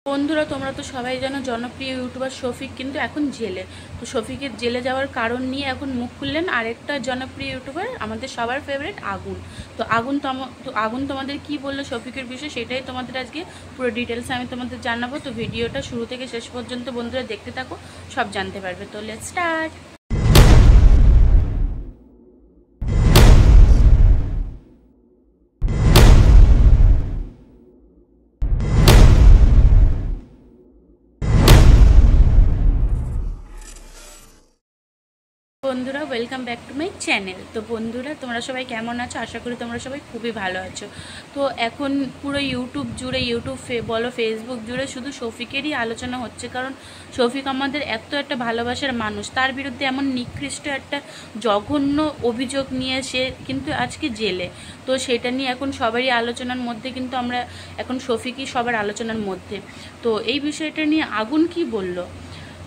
বন্ধুরা তোমরা তো সবাই জানো জনপ্রিয় ইউটিউবার শফিক কিন্তু এখন জেলে। তো শফিকের জেলে যাওয়ার কারণ নিয়ে এখন মুখ খুললেন আরেকটা জনপ্রিয় ইউটিউবার, আমাদের সবার ফেভারিট আগুন। তো আগুন তোমাদের কি বললো শফিকের বিষয়ে সেটাই তোমাদের আজকে পুরো ডিটেলসে আমি তোমাদের জানাবো। তো ভিডিওটা শুরু থেকে শেষ পর্যন্ত বন্ধুরা দেখতে থাকো, সব জানতে পারবে। তো লেটস স্টার্ট। বন্ধুরা welcome back to my channel. তো বন্ধুরা তোমরা সবাই কেমন আছো? আশা করি তোমরা সবাই খুবই ভালো আছো। তো এখন পুরো ইউটিউব জুড়ে বলো ফেসবুক জুড়ে শুধু শফিকেরই আলোচনা হচ্ছে, কারণ শফিক আমাদের এত একটা ভালোবাসার মানুষ, তার বিরুদ্ধে এমন নিকৃষ্ট একটা জঘন্য অভিযোগ নিয়ে সে কিন্তু আজকে জেলে। তো সেটা নিয়ে এখন সবারই আলোচনার মধ্যে, কিন্তু আমরা এখন শফিকই সবার আলোচনার মধ্যে। তো এই বিষয়টা নিয়ে আগুন কি বলল?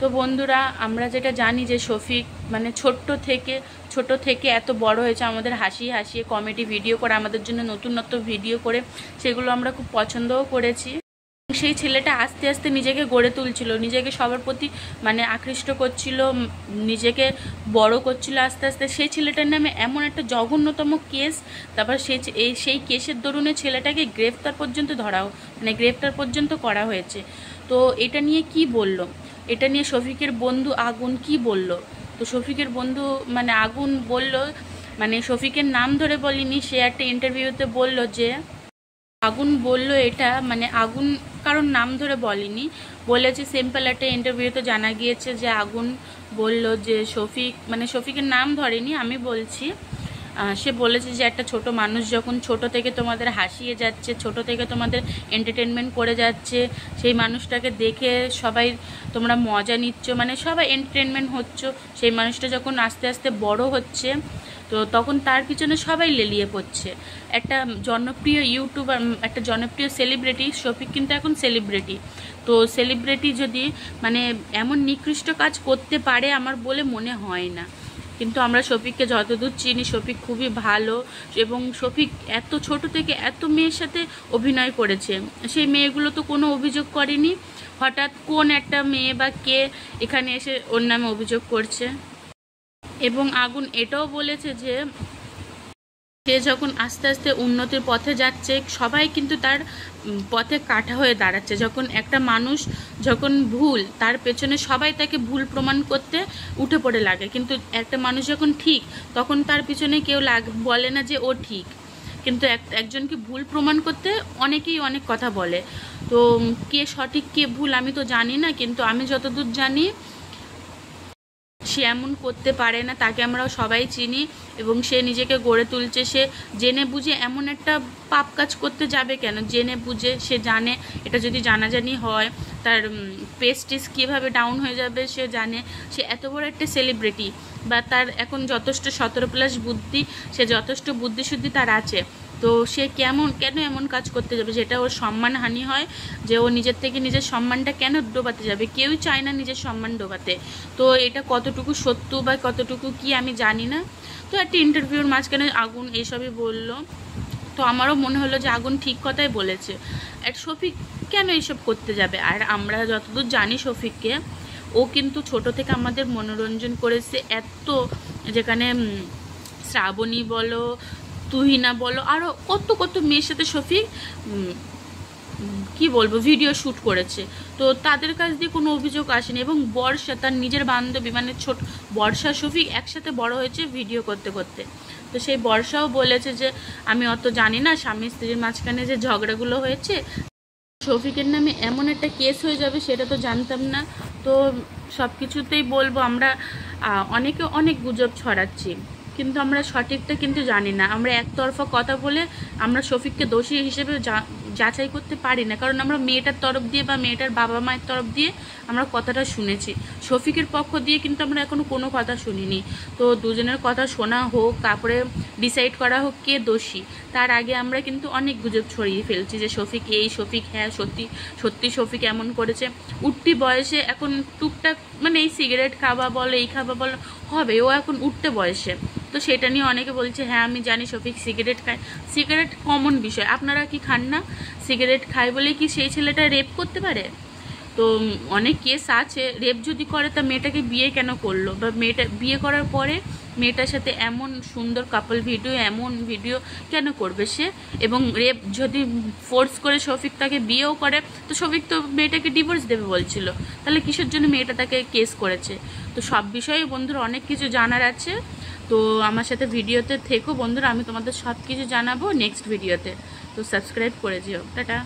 তো বন্ধুরা আমরা যেটা জানি যে শফিক মানে ছোট থেকে এত বড় হয়েছে, আমাদের হাসিয়ে হাসিয়ে কমেডি ভিডিও করে, আমাদের জন্য নতুন নতুন ভিডিও করে, সেগুলো আমরা খুব পছন্দও করেছি। সেই ছেলেটা আস্তে আস্তে নিজেকে গড়ে তুলছিল, নিজেকে সবার প্রতি মানে আকৃষ্ট করছিল, নিজেকে বড় করছিল আস্তে আস্তে। সেই ছেলেটার নামে এমন একটা জঘন্যতম কেস, তারপর সেই কেসের দরুনে ছেলেটাকে গ্রেফতার পর্যন্ত করা হয়েছে। তো এটা নিয়ে কি বলল, এটা নিয়ে শফিকের বন্ধু আগুন কি বলল? তো শফিকের বন্ধু মানে আগুন বলল, মানে শফিকের নাম ধরে বলিনি, সে একটা ইন্টারভিউতে বলল যে আগুন বলল এটা মানে আগুন কারণ নাম ধরে বলেনি, বলেছে সিম্পল একটা ইন্টারভিউতে জানা গিয়েছে যে আগুন বলল যে শফিকের নাম ধরেনি, আমি বলছি। সে বলেছে যে একটা ছোট মানুষ যখন ছোট থেকে তোমাদের হাসিয়ে যাচ্ছে, ছোট থেকে তোমাদের এন্টারটেনমেন্ট করে যাচ্ছে, সেই মানুষটাকে দেখে সবাই তোমরা মজা নিচ্ছ, মানে সবাই এন্টারটেনমেন্ট হচ্ছ, সেই মানুষটা যখন আস্তে আস্তে বড় হচ্ছে তো তখন তার পিছনে সবাই লেলিয়ে পড়ছে। একটা জনপ্রিয় ইউটিউবার, একটা জনপ্রিয় সেলিব্রিটি, শফিক কিন্তু এখন সেলিব্রিটি। তো সেলিব্রিটি যদি মানে এমন নিকৃষ্ট কাজ করতে পারে আমার বলে মনে হয় না। কিন্তু আমরা শফিককে যতদূর চিনি, শফিক খুবই ভালো, এবং শফিক এত ছোট থেকে এত মেয়ের সাথে অভিনয় করেছে, সেই মেয়েগুলো তো কোনো অভিযোগ করেনি। হঠাৎ কোন একটা মেয়ে বা কে এখানে এসে ওর নামে অভিযোগ করছে? এবং আগুন এটাও বলেছে যে সে যখন আস্তে আস্তে উন্নতির পথে যাচ্ছে, সবাই কিন্তু তার পথে কাটা হয়ে দাঁড়াচ্ছে। যখন একটা মানুষ যখন ভুল, তার পেছনে সবাই তাকে ভুল প্রমাণ করতে উঠে পড়ে লাগে, কিন্তু একটা মানুষ যখন ঠিক, তখন তার পিছনে কেউ বলে না যে ও ঠিক। কিন্তু একজনকে ভুল প্রমাণ করতে অনেকেই অনেক কথা বলে। তো কে সঠিক কে ভুল আমি তো জানি না, কিন্তু আমি যতদূর জানি সে এমন করতে পারে না, তাকে আমরাও সবাই চিনি, এবং সে নিজেকে গড়ে তুলছে। সে জেনে বুঝে এমন একটা পাপ কাজ করতে যাবে কেন? জেনে বুঝে সে জানে এটা যদি জানাজানি হয় তার প্রেস্টিজ কীভাবে ডাউন হয়ে যাবে, সে জানে। সে এত বড় একটা সেলিব্রিটি, বা তার এখন যথেষ্ট 17+ বুদ্ধি, সে যথেষ্ট বুদ্ধিশুদ্ধি তার আছে। তো সে কেন এমন কাজ করতে যাবে যেটা ওর সম্মানহানি হয়, যে ও নিজের থেকে নিজের সম্মানটা কেন ডোবাতে যাবে? কেউই চায় না নিজের সম্মান ডোবাতে। তো এটা কতটুকু সত্য বা কতটুকু কি আমি জানি না। তো একটা ইন্টারভিউর মাঝখানে আগুন এইসবই বলল। তো আমারও মনে হলো যে আগুন ঠিক কথাই বলেছে। আর শফিক কেন এইসব করতে যাবে? আর আমরা যতদূর জানি শফিককে, ও কিন্তু ছোট থেকে আমাদের মনোরঞ্জন করেছে এত, যেখানে শ্রাবণী বলো, তুহিনা বলো, আরও কত কত মেয়ের সাথে শফিক কি বলবো ভিডিও শ্যুট করেছে। তো তাদের কাছ দিয়ে কোনো অভিযোগ আসেনি। এবং বর্ষা তার নিজের বান্ধবী, মানে বর্ষা শফিক একসাথে বড় হয়েছে ভিডিও করতে করতে। তো সেই বর্ষাও বলেছে যে আমি অত জানি না, স্বামী স্ত্রীর মাঝখানে যে ঝগড়াগুলো হয়েছে, শফিকের নামে এমন একটা কেস হয়ে যাবে সেটা তো জানতাম না। তো সব কিছুতেই বলবো আমরা অনেকে অনেক গুজব ছড়াচ্ছি, কিন্তু আমরা সঠিকটা কিন্তু জানি না। আমরা একতরফা কথা বলে আমরা শফিককে দোষী হিসেবে যাচাই করতে পারি না, কারণ আমরা মেয়েটার তরফ দিয়ে বা মেয়েটার বাবা মায়ের তরফ দিয়ে আমরা কথাটা শুনেছি। শফিকের পক্ষ দিয়ে কিন্তু আমরা এখনও কোনো কথা শুনিনি। তো দুজনের কথা শোনা হোক, তারপরে ডিসাইড করা হোক কে দোষী। তার আগে আমরা কিন্তু অনেক গুজব ছড়িয়ে ফেলছি যে শফিক এই, শফিক হ্যাঁ সত্যি শফিক এমন করেছে। উঠতি বয়সে এখন টুকটাক মানে এই সিগারেট খাওয়া বলো, এই খাওয়া বলো হবে, ও এখন উঠতে বয়সে। তো সেটা নিয়ে অনেকে বলছে হ্যাঁ আমি জানি শফিক সিগারেট খায়। সিগারেট কমন বিষয়, আপনারা কি খান না? সিগারেট খায় বলে কি সেই ছেলেটা রেপ করতে পারে? তো অনেক কেস আছে, রেপ যদি করে তা মেয়েটাকে বিয়ে কেন করলো, বা মেয়েটা বিয়ে করার পরে মেয়েটার সাথে এমন সুন্দর কাপল ভিডিও, এমন ভিডিও কেন করবে সে? এবং রেপ যদি ফোর্স করে শফিক তাকে বিয়েও করে, তো শফিক তো মেয়েটাকে ডিভোর্স দেবে বলছিল, তাহলে কিসের জন্য মেয়েটা তাকে কেস করেছে? তো সব বিষয়ে বন্ধুরা অনেক কিছু জানার আছে। তো আমার সাথে ভিডিওতে থেকো বন্ধুরা, আমি তোমাদের সব কিছু জানাবো নেক্সট ভিডিওতে। তো সাবস্ক্রাইব করে যেও। টাটা।